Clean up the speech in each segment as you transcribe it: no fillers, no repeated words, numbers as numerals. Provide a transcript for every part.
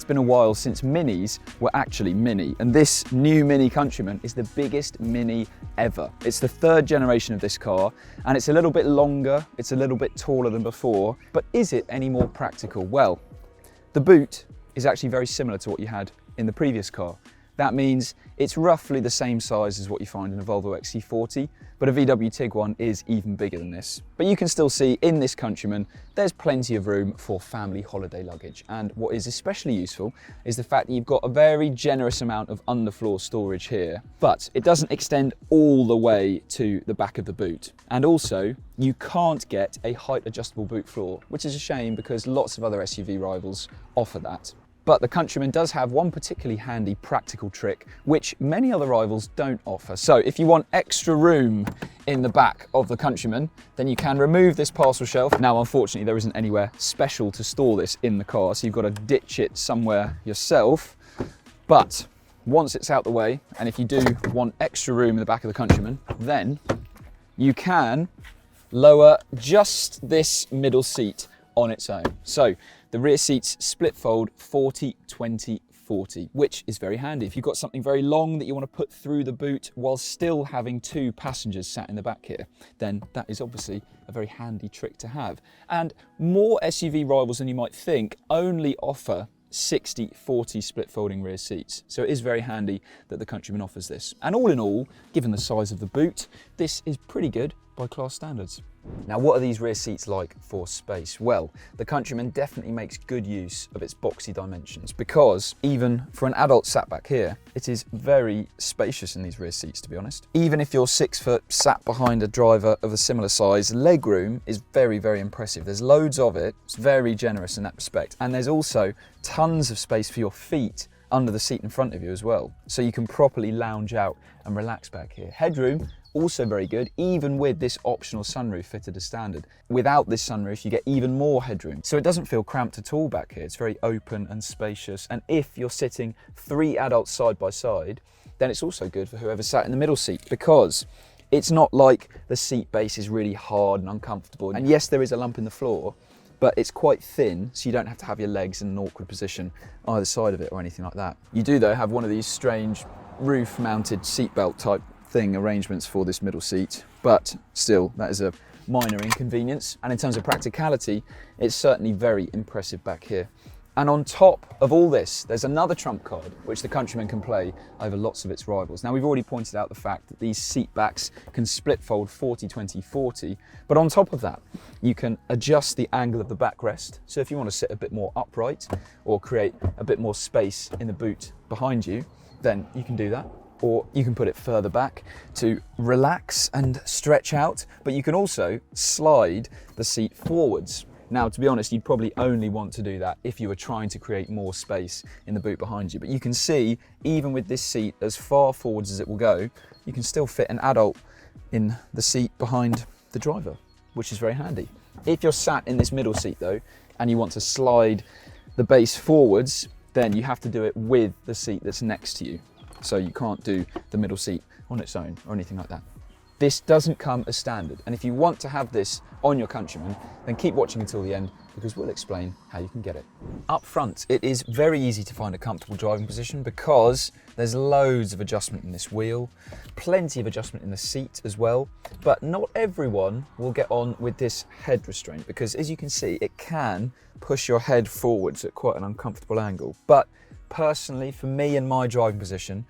it's been a while since Minis were actually Mini, and this new Mini Countryman is the biggest Mini ever. It's the third generation of this car, and it's a little bit longer, it's a little bit taller than before, but is it any more practical? Well, the boot is actually very similar to what you had in the previous car. That means it's roughly the same size as what you find in a Volvo XC40, but a VW Tiguan is even bigger than this. But you can still see in this Countryman, there's plenty of room for family holiday luggage. And what is especially useful is the fact that you've got a very generous amount of underfloor storage here, but it doesn't extend all the way to the back of the boot. And also, you can't get a height adjustable boot floor, which is a shame because lots of other SUV rivals offer that. But the Countryman does have one particularly handy practical trick, which many other rivals don't offer. So if you want extra room in the back of the Countryman, then you can remove this parcel shelf. Now, unfortunately, there isn't anywhere special to store this in the car, so you've got to ditch it somewhere yourself. But once it's out the way, and if you do want extra room in the back of the Countryman, then you can lower just this middle seat on its own. So the rear seats split fold 40-20-40, which is very handy. If you've got something very long that you want to put through the boot while still having two passengers sat in the back here, then that is obviously a very handy trick to have. And more SUV rivals than you might think only offer 60-40 split folding rear seats. So it is very handy that the Countryman offers this. And all in all, given the size of the boot, this is pretty good by class standards. Now, what are these rear seats like for space? Well, the Countryman definitely makes good use of its boxy dimensions because even for an adult sat back here, it is very spacious in these rear seats, to be honest. Even if you're 6 foot sat behind a driver of a similar size, legroom is very, very impressive. There's loads of it. It's very generous in that respect. And there's also tons of space for your feet under the seat in front of you as well. So you can properly lounge out and relax back here. Headroom, also very good, even with this optional sunroof fitted as standard. Without this sunroof, you get even more headroom. So it doesn't feel cramped at all back here. It's very open and spacious. And if you're sitting 3 adults side by side, then it's also good for whoever sat in the middle seat because it's not like the seat base is really hard and uncomfortable. And yes, there is a lump in the floor, but it's quite thin, so you don't have to have your legs in an awkward position either side of it or anything like that. You do, though, have one of these strange roof-mounted seatbelt type thing arrangements for this middle seat, but still, that is a minor inconvenience. And in terms of practicality, it's certainly very impressive back here. And on top of all this, there's another trump card which the Countryman can play over lots of its rivals. Now, we've already pointed out the fact that these seat backs can split fold 40-20-40, but on top of that, you can adjust the angle of the backrest. So if you want to sit a bit more upright or create a bit more space in the boot behind you, then you can do that. Or you can put it further back to relax and stretch out, but you can also slide the seat forwards. Now, to be honest, you'd probably only want to do that if you were trying to create more space in the boot behind you. But you can see, even with this seat as far forwards as it will go, you can still fit an adult in the seat behind the driver, which is very handy. If you're sat in this middle seat though, and you want to slide the base forwards, then you have to do it with the seat that's next to you. So you can't do the middle seat on its own or anything like that. This doesn't come as standard, and if you want to have this on your Countryman, then keep watching until the end because we'll explain how you can get it. Up front, it is very easy to find a comfortable driving position because there's loads of adjustment in this wheel, plenty of adjustment in the seat as well, but not everyone will get on with this head restraint because, as you can see, it can push your head forwards at quite an uncomfortable angle. But personally, for me and my driving position,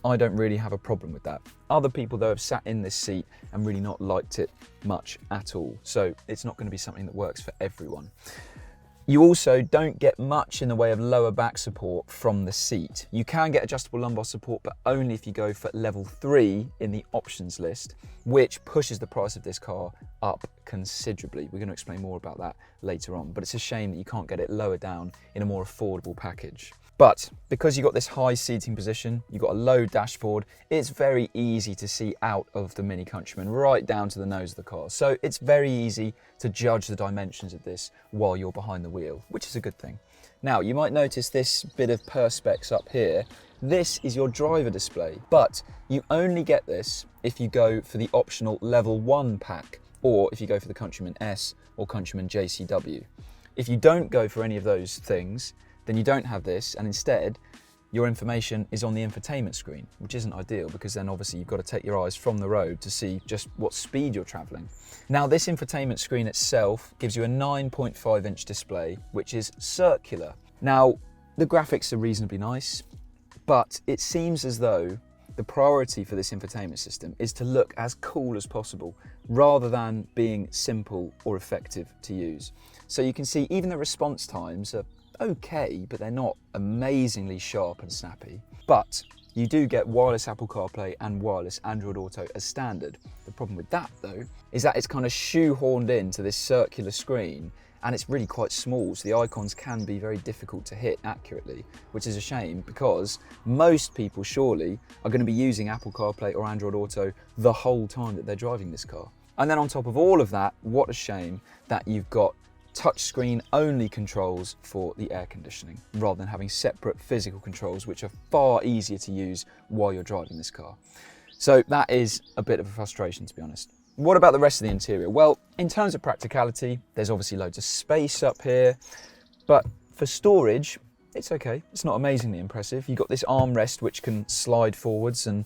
I don't really have a problem with that. Other people, though, have sat in this seat and really not liked it much at all. So it's not going to be something that works for everyone. You also don't get much in the way of lower back support from the seat. You can get adjustable lumbar support, but only if you go for level 3 in the options list, which pushes the price of this car up considerably. We're going to explain more about that later on, but it's a shame that you can't get it lower down in a more affordable package. But because you've got this high seating position, you've got a low dashboard, it's very easy to see out of the Mini Countryman right down to the nose of the car. So it's very easy to judge the dimensions of this while you're behind the wheel, which is a good thing. Now, you might notice this bit of perspex up here. This is your driver display, but you only get this if you go for the optional level 1 pack, or if you go for the Countryman S or Countryman JCW. If you don't go for any of those things, then you don't have this, and instead your information is on the infotainment screen, which isn't ideal because then obviously you've got to take your eyes from the road to see just what speed you're traveling. Now this infotainment screen itself gives you a 9.5-inch display, which is circular. Now the graphics are reasonably nice, but it seems as though the priority for this infotainment system is to look as cool as possible rather than being simple or effective to use. So you can see even the response times are okay, but they're not amazingly sharp and snappy. But you do get wireless Apple CarPlay and wireless Android Auto as standard. The problem with that though is that it's kind of shoehorned into this circular screen, and it's really quite small, so the icons can be very difficult to hit accurately, which is a shame because most people surely are going to be using Apple CarPlay or Android Auto the whole time that they're driving this car. And then on top of all of that, what a shame that you've got touchscreen only controls for the air conditioning rather than having separate physical controls, which are far easier to use while you're driving this car. So that is a bit of a frustration, to be honest. What about the rest of the interior? Well, in terms of practicality, there's obviously loads of space up here, but for storage, it's okay. It's not amazingly impressive. You've got this armrest which can slide forwards and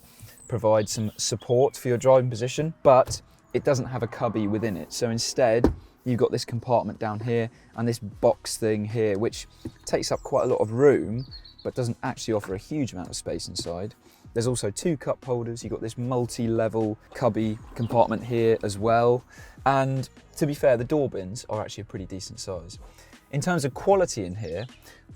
provide some support for your driving position, but it doesn't have a cubby within it. So instead, you've got this compartment down here and this box thing here, which takes up quite a lot of room, but doesn't actually offer a huge amount of space inside. There's also two cup holders. You've got this multi-level cubby compartment here as well. And to be fair, the door bins are actually a pretty decent size. In terms of quality in here,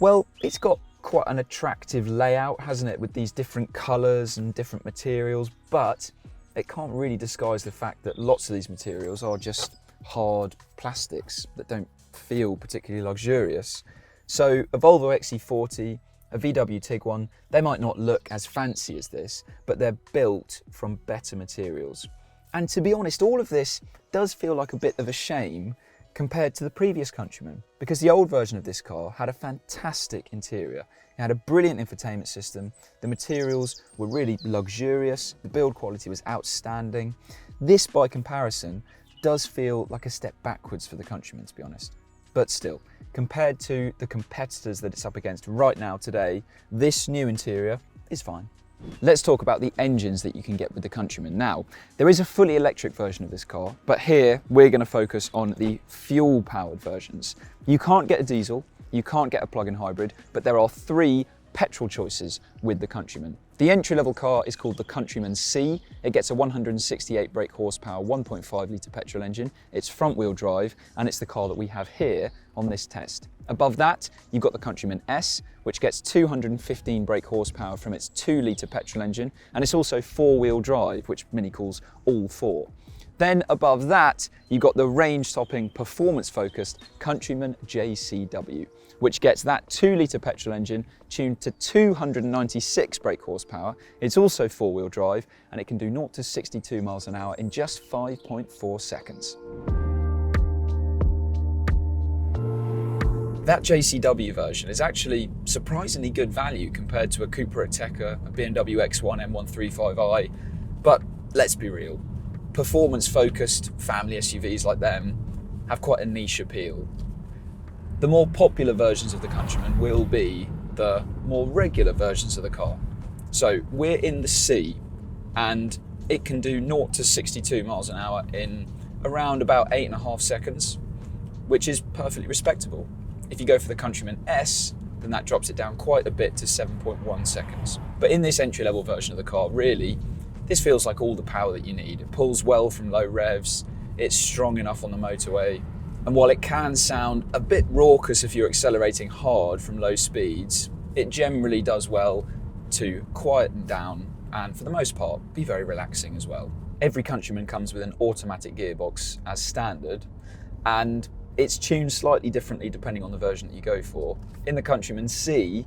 well, it's got quite an attractive layout, hasn't it, with these different colors and different materials, but it can't really disguise the fact that lots of these materials are just hard plastics that don't feel particularly luxurious. So a Volvo XC40, a VW Tiguan, they might not look as fancy as this, but they're built from better materials. And to be honest, all of this does feel like a bit of a shame compared to the previous Countryman, because the old version of this car had a fantastic interior. It had a brilliant infotainment system, the materials were really luxurious, the build quality was outstanding. This, by comparison, does feel like a step backwards for the Countryman, to be honest. But still, compared to the competitors that it's up against right now today, this new interior is fine. Let's talk about the engines that you can get with the Countryman. Now, there is a fully electric version of this car, but here we're going to focus on the fuel-powered versions. You can't get a diesel, you can't get a plug-in hybrid, but there are 3 petrol choices with the Countryman. The entry-level car is called the Countryman C. It gets a 168 brake horsepower, 1.5 litre petrol engine. It's front-wheel drive, and it's the car that we have here on this test. Above that, you've got the Countryman S, which gets 215 brake horsepower from its 2 litre petrol engine, and it's also 4-wheel drive, which Mini calls all 4. Then above that, you've got the range-topping, performance-focused Countryman JCW, which gets that 2 litre petrol engine tuned to 296 brake horsepower. It's also 4-wheel drive, and it can do 0 to 62 miles an hour in just 5.4 seconds. That JCW version is actually surprisingly good value compared to a Cupra Ateca, a BMW X1 M135i, but let's be real. Performance-focused family SUVs like them have quite a niche appeal. The more popular versions of the Countryman will be the more regular versions of the car. So we're in the C, and it can do 0 to 62 miles an hour in around about 8.5 seconds, which is perfectly respectable. If you go for the Countryman S, then that drops it down quite a bit to 7.1 seconds. But in this entry-level version of the car, really, this feels like all the power that you need. It pulls well from low revs, it's strong enough on the motorway, and while it can sound a bit raucous if you're accelerating hard from low speeds, it generally does well to quieten down and, for the most part, be very relaxing as well. Every Countryman comes with an automatic gearbox as standard, and it's tuned slightly differently depending on the version that you go for. In the Countryman C,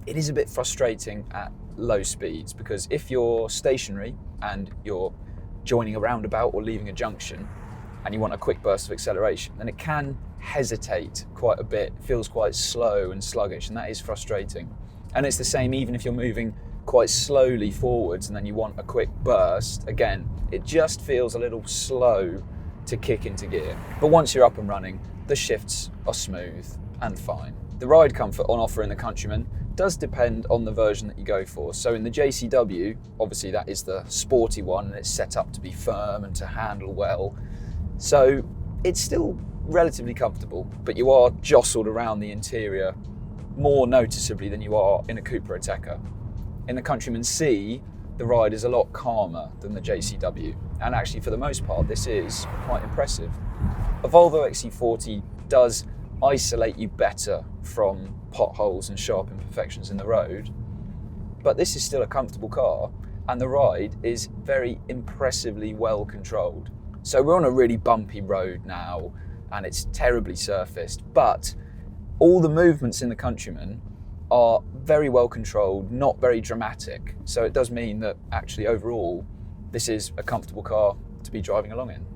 it is a bit frustrating at low speeds, because if you're stationary and you're joining a roundabout or leaving a junction and you want a quick burst of acceleration, then it can hesitate quite a bit. It feels quite slow and sluggish, and that is frustrating. And it's the same even if you're moving quite slowly forwards and then you want a quick burst. Again, it just feels a little slow to kick into gear. But once you're up and running, the shifts are smooth and fine. The ride comfort on offer in the Countryman does depend on the version that you go for. So in the JCW, obviously that is the sporty one and it's set up to be firm and to handle well. So it's still relatively comfortable, but you are jostled around the interior more noticeably than you are in a Cupra Ateca. In the Countryman C, the ride is a lot calmer than the JCW, and actually for the most part this is quite impressive. A Volvo XC40 does isolate you better from potholes and sharp imperfections in the road, but this is still a comfortable car and the ride is very impressively well controlled. So we're on a really bumpy road now and it's terribly surfaced, but all the movements in the Countryman are very well controlled, not very dramatic. So it does mean that actually overall, this is a comfortable car to be driving along in.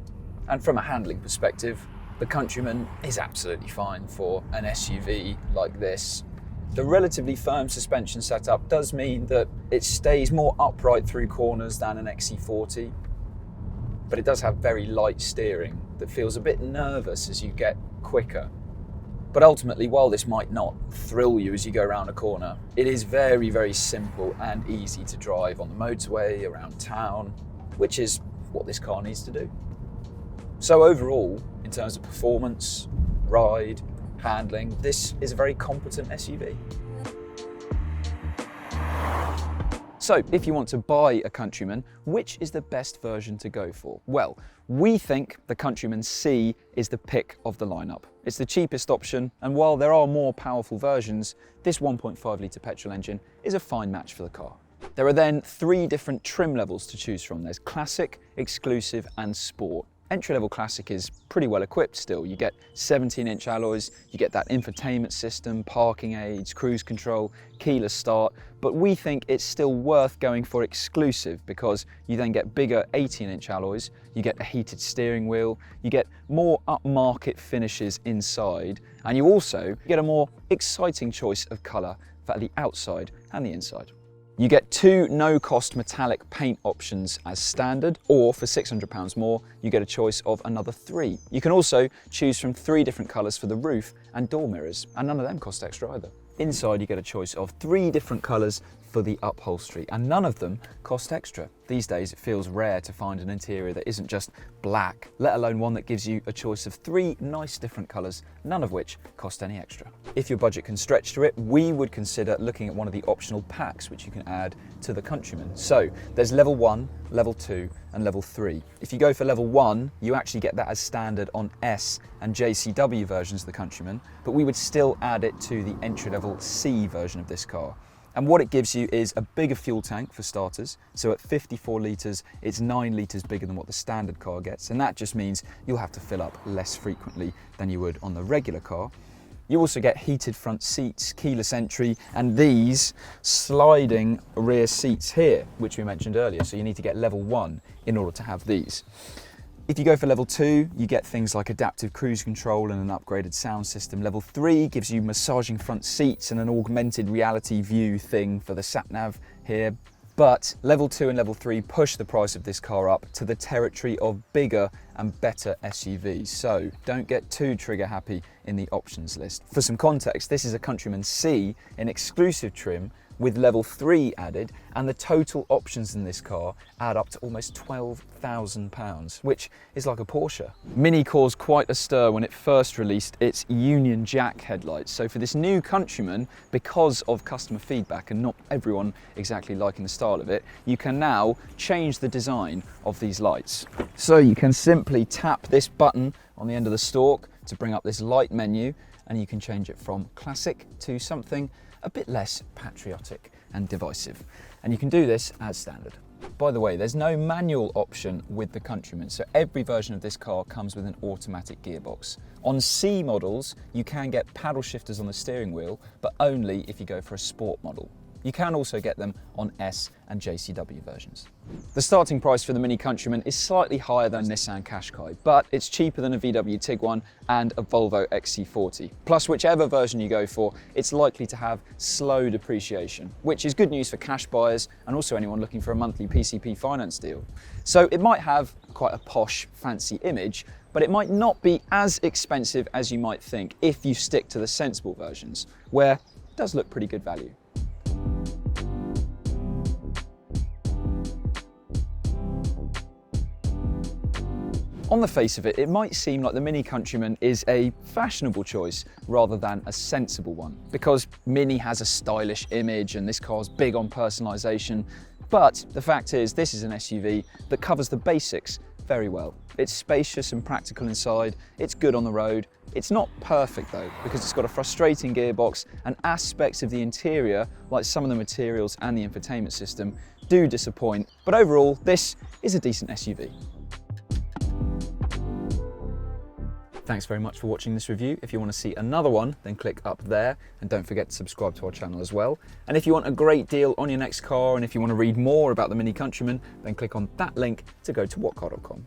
And from a handling perspective, the Countryman is absolutely fine for an SUV like this. The relatively firm suspension setup does mean that it stays more upright through corners than an XC40, but it does have very light steering that feels a bit nervous as you get quicker. But ultimately, while this might not thrill you as you go around a corner, it is very, very simple and easy to drive on the motorway, around town, which is what this car needs to do. So overall, in terms of performance, ride, handling, this is a very competent SUV. So if you want to buy a Countryman, which is the best version to go for? Well, we think the Countryman C is the pick of the lineup. It's the cheapest option, and while there are more powerful versions, this 1.5 litre petrol engine is a fine match for the car. There are then 3 different trim levels to choose from. There's Classic, Exclusive and Sport. Entry-level Classic is pretty well equipped still. You get 17-inch alloys, you get that infotainment system, parking aids, cruise control, keyless start, but we think it's still worth going for Exclusive because you then get bigger 18-inch alloys, you get a heated steering wheel, you get more upmarket finishes inside, and you also get a more exciting choice of colour for the outside and the inside. You get 2 no-cost metallic paint options as standard, or for £600 more, you get a choice of another 3. You can also choose from 3 different colours for the roof and door mirrors, and none of them cost extra either. Inside you get a choice of 3 different colours for the upholstery, and none of them cost extra. These days it feels rare to find an interior that isn't just black, let alone one that gives you a choice of 3 nice different colours, none of which cost any extra. If your budget can stretch to it, we would consider looking at one of the optional packs which you can add to the Countryman. So there's level 1, level 2 and level 3. If you go for level 1, you actually get that as standard on S and JCW versions of the Countryman, but we would still add it to the entry-level C version of this car. And what it gives you is a bigger fuel tank for starters. So at 54 litres, it's 9 litres bigger than what the standard car gets. And that just means you'll have to fill up less frequently than you would on the regular car. You also get heated front seats, keyless entry, and these sliding rear seats here, which we mentioned earlier. So you need to get level 1 in order to have these. If you go for level 2, you get things like adaptive cruise control and an upgraded sound system. Level 3 gives you massaging front seats and an augmented reality view thing for the sat-nav here. But level 2 and level 3 push the price of this car up to the territory of bigger and better SUVs. So don't get too trigger happy in the options list. For some context, this is a Countryman C in exclusive trim with level 3 added, and the total options in this car add up to almost £12,000, which is like a Porsche. Mini caused quite a stir when it first released its Union Jack headlights. So for this new Countryman, because of customer feedback and not everyone exactly liking the style of it, you can now change the design of these lights. So you can simply tap this button on the end of the stalk to bring up this light menu, and you can change it from classic to something a bit less patriotic and divisive. And you can do this as standard. By the way, there's no manual option with the Countryman, so every version of this car comes with an automatic gearbox. On C models, you can get paddle shifters on the steering wheel, but only if you go for a sport model. You can also get them on S and JCW versions. The starting price for the Mini Countryman is slightly higher than Nissan Qashqai, but it's cheaper than a VW Tiguan and a Volvo XC40. Plus, whichever version you go for, it's likely to have slow depreciation, which is good news for cash buyers and also anyone looking for a monthly PCP finance deal. So it might have quite a posh, fancy image, but it might not be as expensive as you might think if you stick to the sensible versions, where it does look pretty good value. On the face of it, it might seem like the Mini Countryman is a fashionable choice rather than a sensible one, because Mini has a stylish image and this car's big on personalisation. But the fact is, this is an SUV that covers the basics very well. It's spacious and practical inside, it's good on the road. It's not perfect though, because it's got a frustrating gearbox and aspects of the interior, like some of the materials and the infotainment system, do disappoint. But overall, this is a decent SUV. Thanks very much for watching this review. If you want to see another one, then click up there, and don't forget to subscribe to our channel as well. And if you want a great deal on your next car, and if you want to read more about the Mini Countryman, then click on that link to go to whatcar.com.